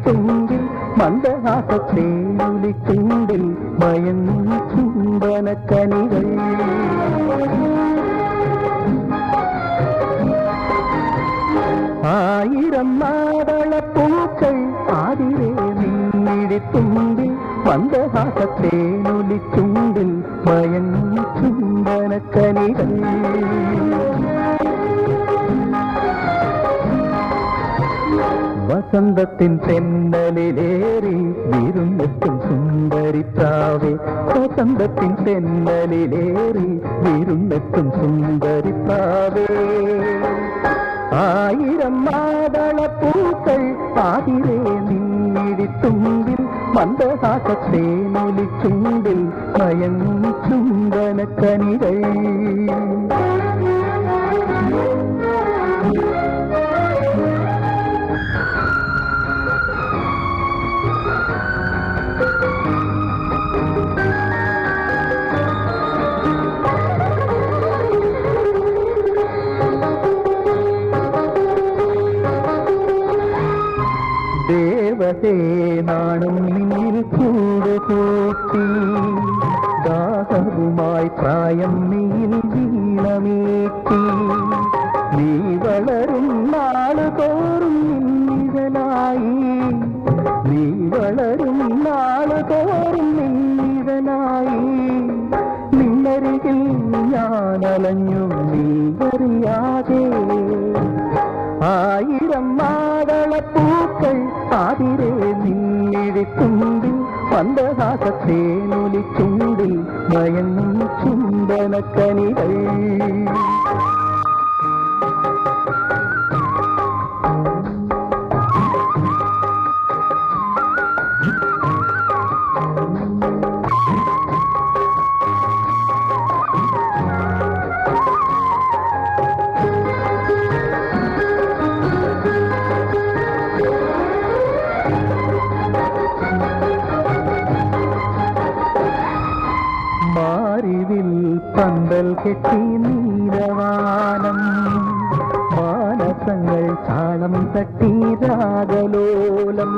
തുണ്ടിൽ മന്ദഹാസത്തേനുലിച്ചുണ്ടിൽ മയങ്ങും ചുംബനക്കനികൾ ആയിരം മാതളപ്പൂക്കൾ ആതിരേ നിന്നിഴിത്തുണ്ടിൽ മന്ദഹാസത്തേനുലിച്ചുണ്ടിൽ മയങ്ങും ചുംബനക്കനികൾ വസന്തത്തിൻ തെന്നലിലേറി വിരുന്നെത്തും സുന്ദരിപ്രാവേ വസന്തത്തിൻ തെന്നലിലേറി വിരുന്നെത്തും സുന്ദരിപ്രാവേ ആയിരം മാതളപ്പൂക്കൾ ആതിരേ നിന്നിഴിത്തുമ്പിൽ മന്ദഹാസത്തേനൊലിച്ചുണ്ടിൽ മയങ്ങും ചുംബനക്കനികൾ ദേവതേ നാണും നിന്നിൽ കൂടുകൂട്ടി ദാഹവുമായി പ്രായം നീൽ വീണമേറ്റി നീ വളരും നാളുതോറും നിന്നിഴലായി നീ വളരും നാളുതോറും നിന്നിഴലായി നിന്നരികിൽ ഞാൻ അലഞ്ഞു നീ അറിയാതെ ആയിരം മാതളപ്പൂക്കൾ ആതിരേ നിന്നിഴിത്തുണ്ടിൽ മന്ദഹാസത്തേനൊലിച്ചുണ്ടിൽ മയങ്ങും ചുംബനക്കനികൾ മാറിവിൽ പന്തൽ കെട്ടി നീലവാനം മാനസങ്ങൾ താളം തട്ടി രാഗലോലം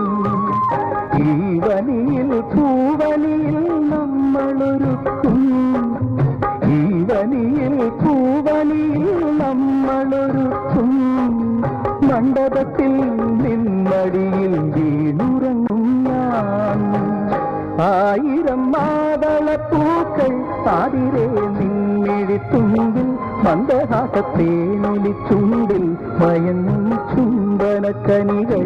ഈ വനിയിൽ പൂവനിയിൽ നമ്മളൊരുക്കും ഈ വനിയിൽ പൂവനിയിൽ നമ്മളൊരുക്കും മണ്ഡപത്തിൽ നിന്നടിയിൽ വീണുറങ്ങും ഞാൻ ആയിരം മാതളപ്പൂക്കൾ ആതിരേ നിന്നിഴിത്തുണ്ടിൽ മന്ദഹാസത്തേനൊലിച്ചുണ്ടിൽ മയങ്ങും ചുംബനക്കനികൾ